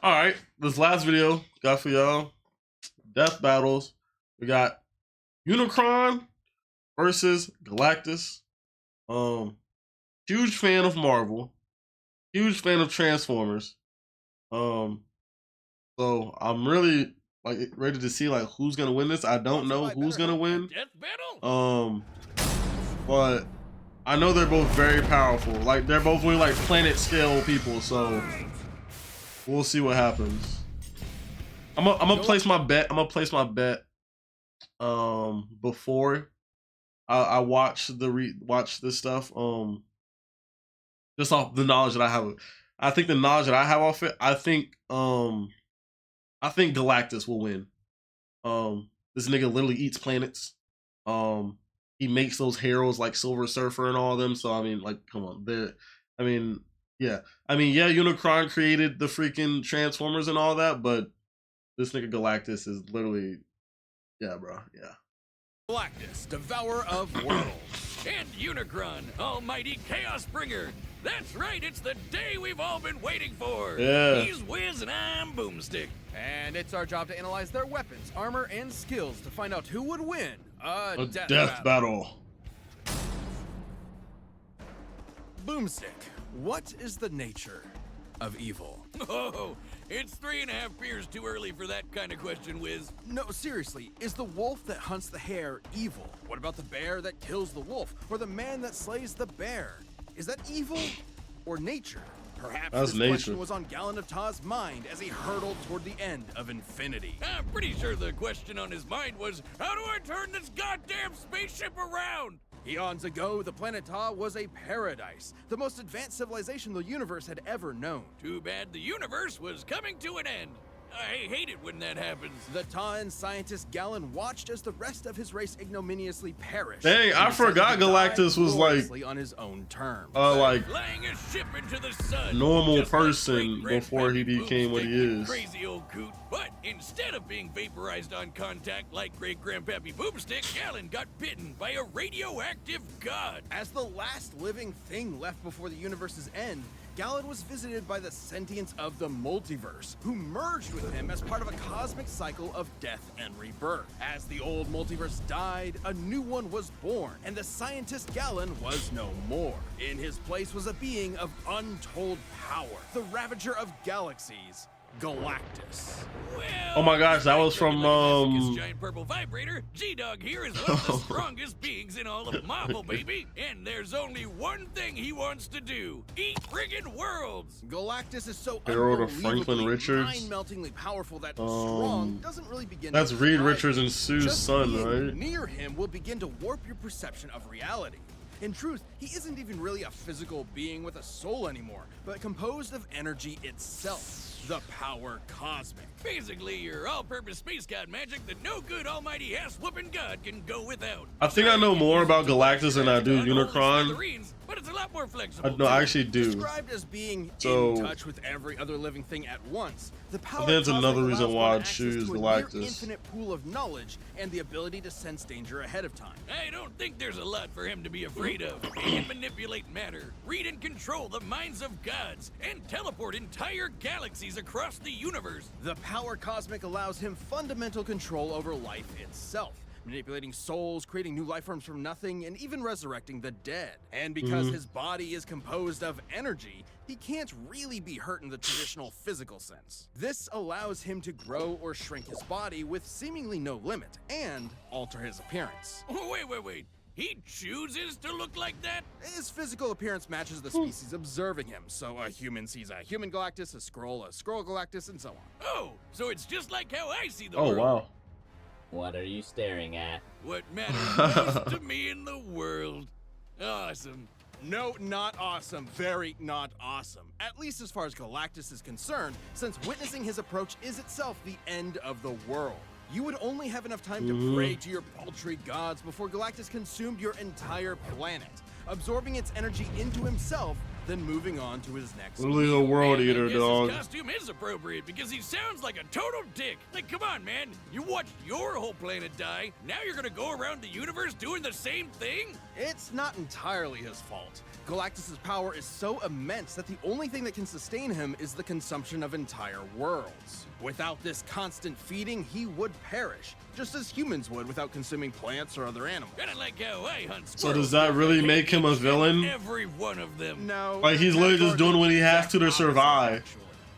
All right, this last video got for y'all death battles. We got Unicron versus Galactus. Huge fan of Marvel, huge fan of Transformers. So I'm really like ready to see like who's gonna win this. I don't know who's gonna win. Death battle? But I know they're both very powerful. Like they're both really like planet scale people. So we'll see what happens. I'm gonna place my bet. I'm gonna place my bet. Before I watch watch this stuff. Just off the knowledge that I have. I think the knowledge that I have off it. I think Galactus will win. This nigga literally eats planets. He makes those heroes like Silver Surfer and all of them. So I mean, like, come on, yeah. Unicron created the freaking Transformers and all that, but this nigga Galactus is literally, yeah, bro, yeah. Galactus, devourer of worlds. And Unicron, almighty chaos bringer. That's right, it's the day we've all been waiting for. Yeah. He's Wiz and I'm Boomstick. And it's our job to analyze their weapons, armor, and skills to find out who would win A death battle. Boomstick, what is the nature of evil? Oh, it's 3.5 beers too early for that kind of question, Wiz. No, seriously, is the wolf that hunts the hare evil? What about the bear that kills the wolf? Or the man that slays the bear? Is that evil or nature? Perhaps That's this nature. question was on Galen of Ta's mind as he hurtled toward the end of infinity. I'm pretty sure the question on his mind was, how do I turn this goddamn spaceship around? Eons ago, the planet Ta was a paradise, the most advanced civilization the universe had ever known. Too bad the universe was coming to an end. I hate it when that happens. The Ta'an scientist Galen watched as the rest of his race ignominiously perished. Dang, I forgot Galactus was like on his own terms. Like Flying a ship into the sun. normal Just like person great before he grandpappy became what he Boomstick, is. Crazy old coot. But instead of being vaporized on contact like great grandpappy Boomstick, Galen got bitten by a radioactive god. As the last living thing left before the universe's end, Galen was visited by the sentience of the multiverse, who merged with him as part of a cosmic cycle of death and rebirth. As the old multiverse died, a new one was born, and the scientist Galen was no more. In his place was a being of untold power, the ravager of galaxies, Galactus. Well, Oh my gosh, that was from his giant purple vibrator. G-Dog here is one of the strongest beings in all of Marvel, baby. And there's only one thing he wants to do: eat friggin' worlds. Galactus is so Hero to Franklin unbelievably Richards. mind-meltingly powerful that strong doesn't really begin That's to Reed describe Richards him. and Sue's Just son, being right? near him will begin to warp your perception of reality. In truth, he isn't even really a physical being with a soul anymore, but composed of energy itself, the power cosmic. Basically, your all-purpose space god magic that no good almighty ass-whooping god can go without. I think I know more about Galactus than I do Unicron. But it's a lot more flexible. No, I actually do. Described as being So, in touch with every other living thing at once, the power that's cosmic another reason allows why one I'd access choose to a Galactus. near infinite pool of knowledge and the ability to sense danger ahead of time. I don't think there's a lot for him to be afraid of. He can manipulate matter, read and control the minds of gods, and teleport entire galaxies across the universe. The power cosmic allows him fundamental control over life itself, manipulating souls, creating new life forms from nothing, and even resurrecting the dead. And because his body is composed of energy, he can't really be hurt in the traditional physical sense. This allows him to grow or shrink his body with seemingly no limit, and alter his appearance. Wait. He chooses to look like that? His physical appearance matches the species observing him, so a human sees a human Galactus, a Skrull Galactus, and so on. Oh, so it's just like how I see the Oh world. wow. What are you staring at? What matters most to me in the world. Awesome. No, not awesome. Very not awesome. At least as far as Galactus is concerned, since witnessing his approach is itself the end of the world. You would only have enough time to pray to your paltry gods before Galactus consumed your entire planet, absorbing its energy into himself then moving on to his next Literally a meal. world Man, I eater, guess dog. His costume is appropriate because he sounds like a total dick. Like, come on, man. You watched your whole planet die. Now you're gonna go around the universe doing the same thing? It's not entirely his fault. Galactus' power is so immense that the only thing that can sustain him is the consumption of entire worlds. Without this constant feeding, he would perish, just as humans would without consuming plants or other animals. Kinda like how I hunt So squirrels. does that really make him a villain? Every one of them. No, Like, he's literally just doing what he has to survive.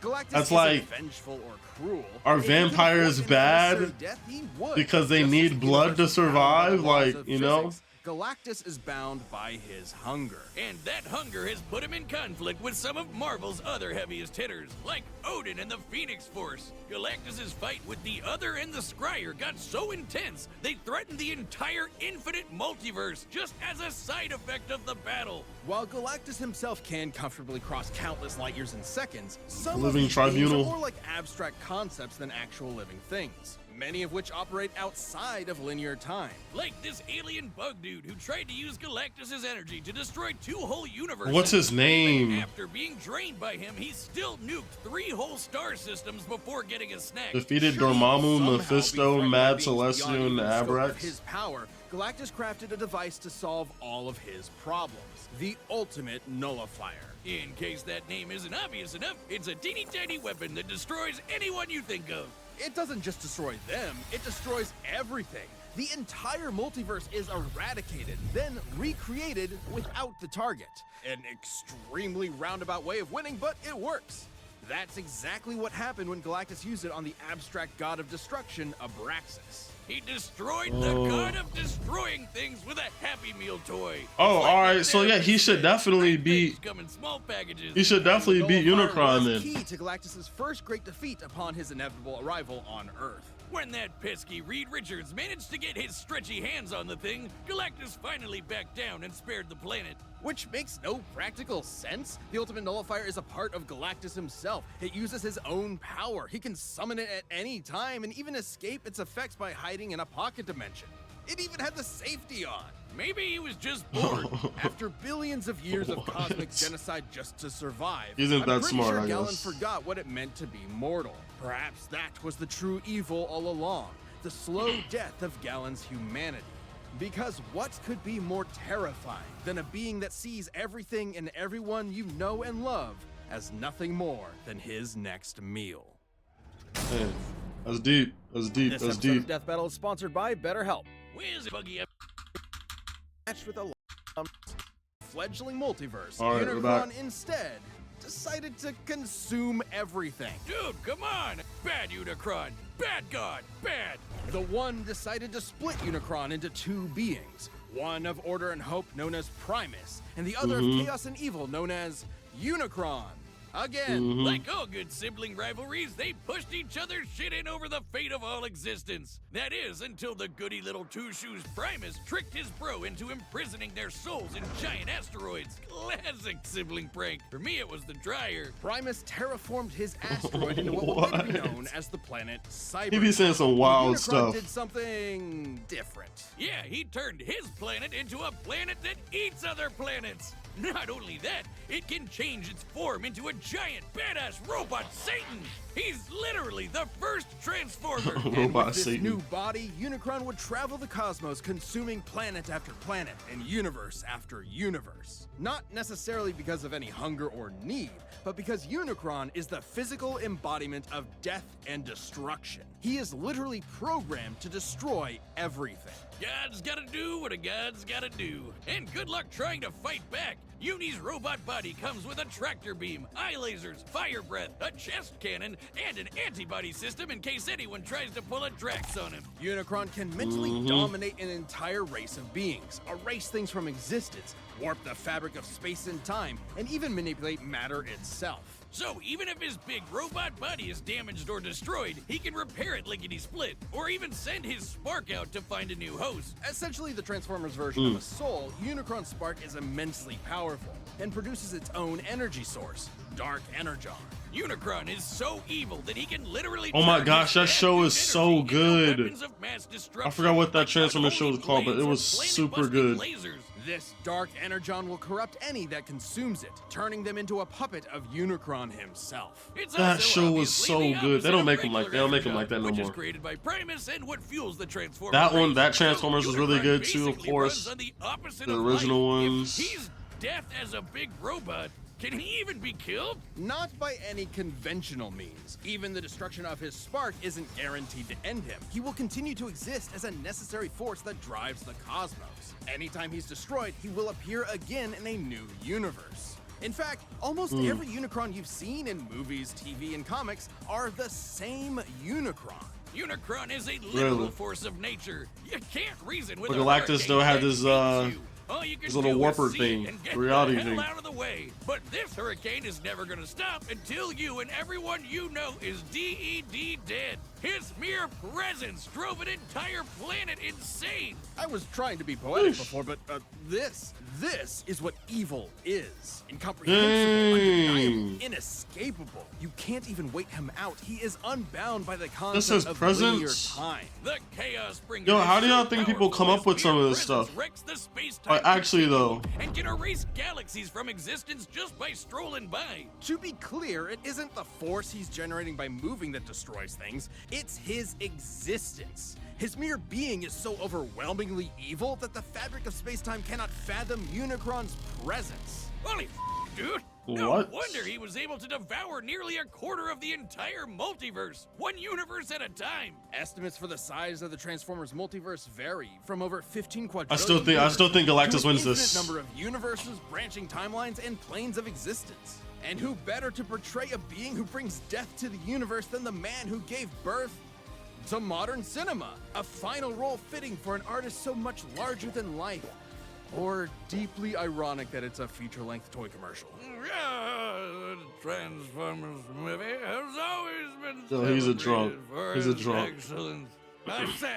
Galactus That's isn't like, vengeful or cruel. are If he could vampires avoid bad unnecessary death, he would. because they Just need as the blood to universe is bound by the survive? laws Like, of you know? physics, Galactus is bound by his hunger. And that hunger has put him in conflict with some of Marvel's other heaviest hitters, like Odin and the Phoenix Force. Galactus' fight with the Other and the Scryer got so intense, they threatened the entire infinite multiverse just as a side effect of the battle. While Galactus himself can comfortably cross countless light years in seconds, some Living of these beings tribunal. are more like abstract concepts than actual living things, many of which operate outside of linear time. Like this alien bug dude who tried to use Galactus' energy to destroy 2 whole universes. What's his name? After being drained by him, he still nuked 3 whole star systems before getting a snack. Defeated Should he Dormammu, somehow be Mephisto, threatened by Mad beings Celestial, beyond and even the scope of Abrax. his power, Galactus crafted a device to solve all of his problems. The ultimate nullifier. In case that name isn't obvious enough, it's a teeny tiny weapon that destroys anyone you think of. It doesn't just destroy them, it destroys everything. The entire multiverse is eradicated, then recreated without the target. An extremely roundabout way of winning, but it works. That's exactly what happened when Galactus used it on the abstract god of destruction, Abraxas. He destroyed the god of destroying things with a Happy Meal toy. Oh, Like alright, so yeah, he should definitely things beat. come in small packages. He should definitely beat Nullifier Unicron was then. key to Galactus' first great defeat upon his inevitable arrival on Earth. When that pesky Reed Richards managed to get his stretchy hands on the thing, Galactus finally backed down and spared the planet. Which makes no practical sense. The Ultimate Nullifier is a part of Galactus himself. It uses his own power. He can summon it at any time and even escape its effects by hiding in a pocket dimension. It even had the safety on. Maybe he was just bored. After billions of years of What? cosmic genocide just to survive, Isn't I'm that pretty smart, sure I Galen guess. forgot what it meant to be mortal. Perhaps that was the true evil all along, the slow death of Galen's humanity. Because what could be more terrifying than a being that sees everything and everyone you know and love as nothing more than his next meal? Man, that's deep. That's deep. This That's episode deep. of Death Battle is sponsored by BetterHelp. Where's the buggy up? Matched with a fledgling multiverse, All right, we're back. Unicron instead decided to consume everything. Dude, come on! Bad Unicron! Bad God! Bad! The one decided to split Unicron into 2 beings, one of order and hope known as Primus, and the other of chaos and evil known as Unicron. Again, Like all good sibling rivalries, they pushed each other's shit in over the fate of all existence. That is, until the goody little two-shoes Primus tricked his bro into imprisoning their souls in giant asteroids. Classic sibling prank. For me, it was the dryer. Primus terraformed his asteroid into what would later be known as the planet Cyber. He be saying some wild Unicron stuff. did something different. Yeah, he turned his planet into a planet that eats other planets. Not only that, it can change its form into a giant badass robot Satan. He's literally the first Transformer. And Robot with this Satan. new body, Unicron would travel the cosmos, consuming planet after planet and universe after universe. Not necessarily because of any hunger or need, but because Unicron is the physical embodiment of death and destruction. He is literally programmed to destroy everything. God's gotta do what a God's gotta do. And good luck trying to fight back. Uni's robot body comes with a tractor beam, eye lasers, fire breath, a chest cannon, and an antibody system in case anyone tries to pull a Drax on him. Unicron can mentally dominate an entire race of beings, erase things from existence, warp the fabric of space and time, and even manipulate matter itself. So even if his big robot body is damaged or destroyed, he can repair it lickety-split, or even send his spark out to find a new host. Essentially the Transformers version of a soul, Unicron's spark is immensely powerful and produces its own energy source, Dark Energon. Unicron is so evil that he can literally Oh my turn gosh, his that show is energy so into good. weapons of mass destruction, I forgot what that like Transformers show unholy was called, but it blades or was super planet-busting good. lasers. This dark energon will corrupt any that consumes it, turning them into a puppet of Unicron himself. It's That also show was obviously so the good. They opposite don't of make 'em like- regular they don't make 'em energon, like that no which is more. created by Primus and what fuels the Transformer That one, race. that So Transformers was really Unicron good too, of basically course. runs on the opposite The of original life. If ones. he's death as a big robot. Can he even be killed? Not by any conventional means. Even the destruction of his spark isn't guaranteed to end him. He will continue to exist as a necessary force that drives the cosmos. Anytime he's destroyed, he will appear again in a new universe. In fact, almost every Unicron you've seen in movies, TV, and comics are the same Unicron. Unicron is a literal Really? force of nature. You can't reason with But a Galactus hurricane still had that this, hates you. All you can his little do is warper see thing, it and get reality the hell thing. out of the way. But this hurricane is never gonna stop until you and everyone you know is DED dead. His mere presence drove an entire planet insane. I was trying to be poetic before, but this is what evil is. Incomprehensible, undeniable, inescapable. You can't even wait him out. He is unbound by the This concept is of linear presence? time. The Chaos Bringer. Yo, how is do y'all so think people powerful, come up his with some mere of this presence stuff? wrecks the space-time Like, actually, continuum though. and can erase galaxies from existence just by strolling by. To be clear, it isn't the force he's generating by moving that destroys things, it's his existence. His mere being is so overwhelmingly evil that the fabric of space-time cannot fathom Unicron's presence. Holy dude. No What? wonder he was able to devour nearly a quarter of the entire multiverse, one universe at a time. Estimates for the size of the Transformers multiverse vary from over 15 quadrillion. I still think Galactus to an wins this. infinite number of universes, branching timelines, and planes of existence. And who better to portray a being who brings death to the universe than the man who gave birth to modern cinema? A final role fitting for an artist so much larger than life. Or deeply ironic that it's a feature-length toy commercial. The Transformers movie has always been Yo, he's a drunk. celebrated for He's a its drunk. excellence. I say,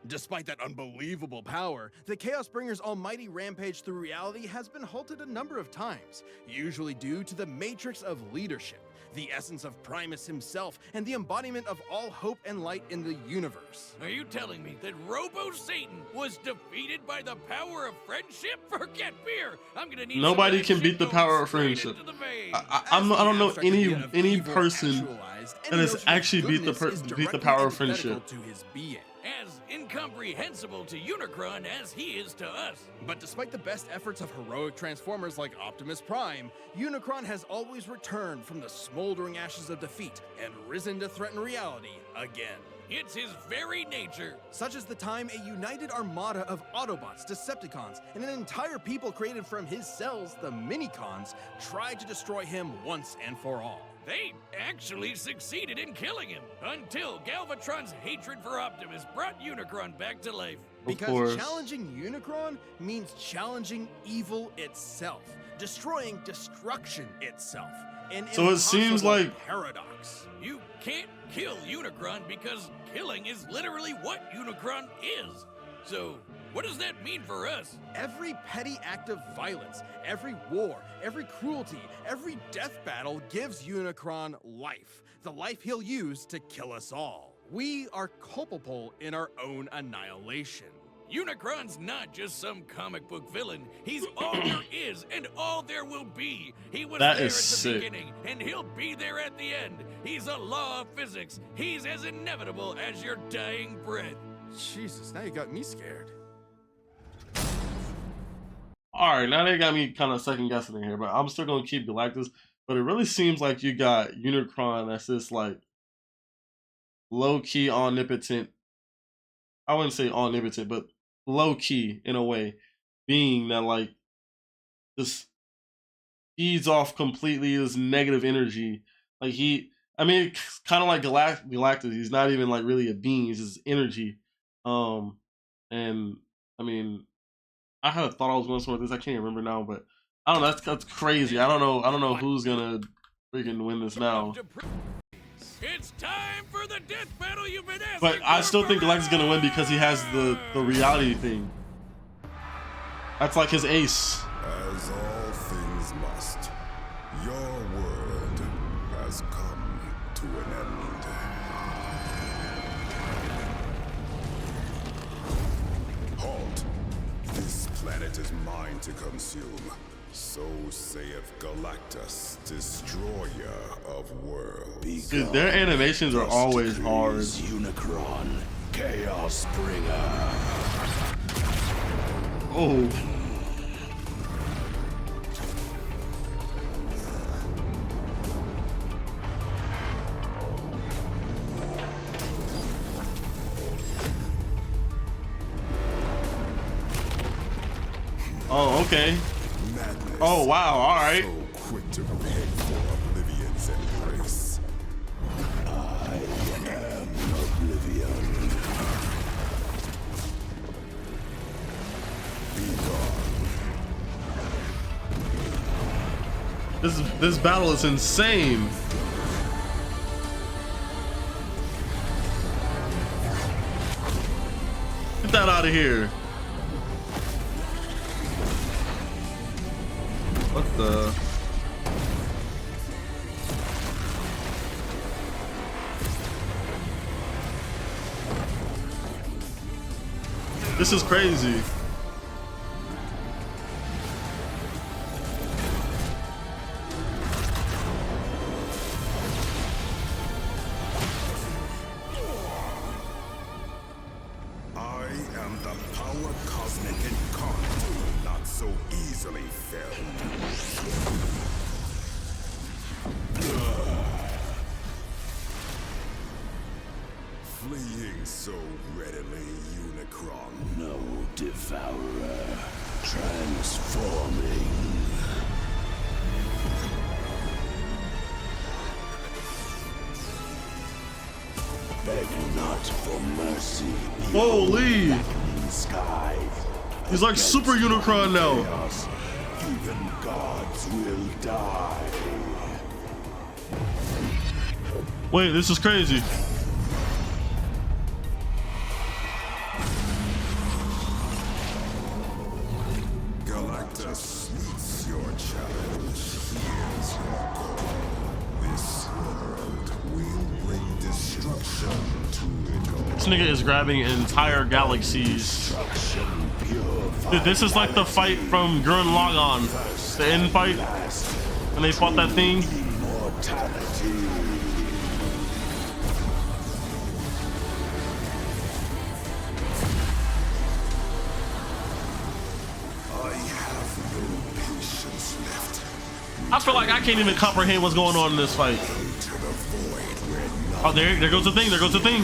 Despite that unbelievable power, the Chaos Bringer's almighty rampage through reality has been halted a number of times, usually due to the matrix of leadership, the essence of Primus himself, and the embodiment of all hope and light in the universe. are you telling me that Robo-Satan was defeated by the power of friendship? Forget fear. I'm gonna need Nobody some can of that beat shit the going power of straight friendship. into the vein. I As the don't know abstract idea of any evil person actualized, that any has notion of actually beat the goodness is beat the directly power of antithetical friendship. to his being. As incomprehensible to Unicron as he is to us. But despite the best efforts of heroic Transformers like Optimus Prime, Unicron has always returned from the smoldering ashes of defeat and risen to threaten reality again. It's his very nature. Such as the time a united armada of Autobots, Decepticons, and an entire people created from his cells, the Minicons, tried to destroy him once and for all. They actually succeeded in killing him until Galvatron's hatred for Optimus brought Unicron back to life. Of Because course. challenging Unicron means challenging evil itself, destroying destruction itself. An So it seems impossible like- paradox. You can't kill Unicron because killing is literally what Unicron is. So, what does that mean for us? Every petty act of violence, every war, every cruelty, every death battle gives Unicron life. The life he'll use to kill us all. We are culpable in our own annihilation. Unicron's not just some comic book villain. He's all there is and all there will be. He was That there is at the sick. beginning, and he'll be there at the end. He's a law of physics. He's as inevitable as your dying breath. Jesus, now you got me scared. Alright, now they got me kind of second guessing in here, but I'm still gonna keep Galactus. But it really seems like you got Unicron that's this like low-key omnipotent. I wouldn't say omnipotent, but low-key in a way, being that like just feeds off completely this negative energy. Like I mean, it's kind of like Galactus. He's not even like really a being; he's just energy. And I mean, I had a thought I was going somewhere with this. I can't remember now, but I don't know. That's crazy. I don't know who's gonna freaking win this now. It's time for the death battle you've been asking But I for still think forever! Galactus is gonna win because he has the reality thing. That's like his ace. As all things must, your world has come to an end. Halt! This planet is mine to consume. So saith Galactus, destroyer of worlds. Dude, their animations are always hard. Unicron, Chaos Bringer. Oh. Oh, okay. Madness. Oh, wow, all right. So quick to beg for Oblivion's embrace. I am Oblivion. Be gone. This battle is insane. Get that out of here. What the? This is crazy. I am the power cosmic incarnate, not so easily felled. Fleeing so readily, Unicron. No devourer. Transforming. Beg not for mercy. Holy! Blackening skies. He's like Super Unicron now. Chaos. Even gods will die. Wait, this is crazy. Galactus meets your challenge. Here's your goal. This world will bring destruction to it all. This nigga is grabbing entire galaxies. Destruction pure. Dude, this is like the fight from Gurren Lagann. The end fight. When they fought that thing. Immortality. I have no patience left. I feel like I can't even comprehend what's going on in this fight. To the void where Oh, there goes the thing. There goes the thing.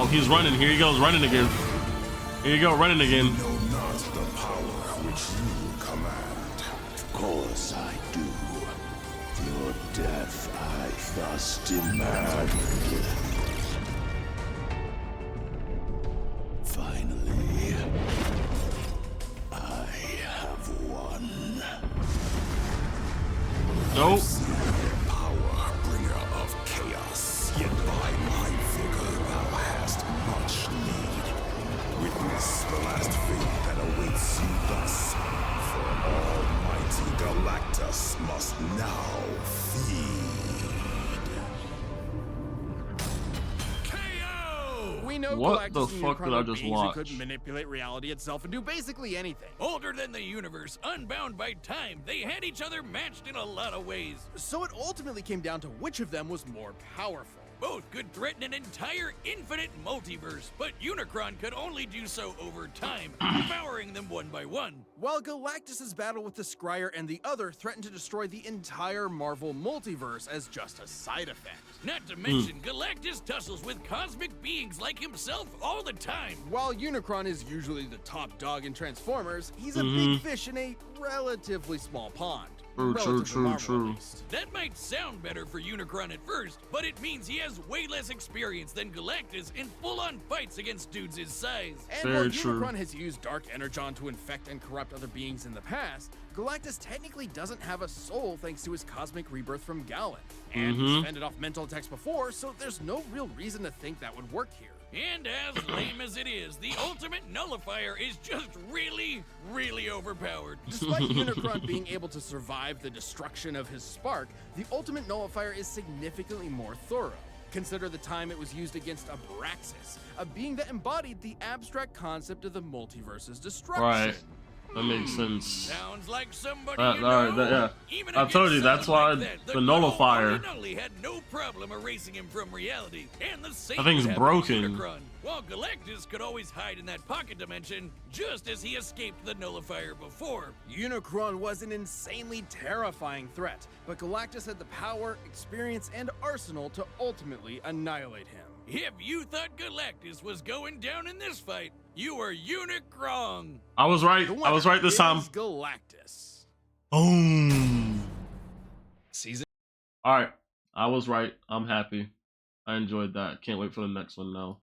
Oh, he's running. Here he goes, running again. Here you go, running again. know not the power which you command. Of course I do. Your death I thus demand. Finally, I have won. Nope. Power bringer of chaos. Yet by my vigor thou hast much need. Witness the last fate that awaits you thus. For Almighty Galactus must now feed. KO! We know What the Galactus and fuck Unicron did I are just beings who watch? could manipulate reality itself and do basically anything. Older than the universe, unbound by time, they had each other matched in a lot of ways. So it ultimately came down to which of them was more powerful. Both could threaten an entire infinite multiverse, but Unicron could only do so over time, devouring them one by one. While Galactus's battle with the Scryer and the other threatened to destroy the entire Marvel multiverse as just a side effect. Not to mention, Galactus tussles with cosmic beings like himself all the time. While Unicron is usually the top dog in Transformers, he's a big fish in a relatively small pond. True, Relative to Marvel, true. at least. That might sound better for Unicron at first, but it means he has way less experience than Galactus in full-on fights against dudes his size. And while Very true. Unicron has used Dark Energon to infect and corrupt other beings in the past, Galactus technically doesn't have a soul thanks to his cosmic rebirth from Galen. And he's fended off mental attacks before, so there's no real reason to think that would work here. And as lame as it is, the ultimate nullifier is just really, really overpowered. Despite Unicron being able to survive the destruction of his spark, the ultimate nullifier is significantly more thorough. Consider the time it was used against Abraxas, a being that embodied the abstract concept of the multiverse's destruction. Right. That makes sense. Sounds like somebody That- you alright, know. yeah. Even I told you, against that's something why like that, the good old nullifier. Nully had no problem erasing him from reality, and the same That thing's happened with broken. Unicron. While Galactus could always hide in that pocket dimension, just as he escaped the nullifier before. Unicron was an insanely terrifying threat, but Galactus had the power, experience, and arsenal to ultimately annihilate him. If you thought Galactus was going down in this fight, you were Unicron. I was right. The I was right this winner time. is Galactus. Boom. Season All right. I was right. I'm happy. I enjoyed that. Can't wait for the next one now.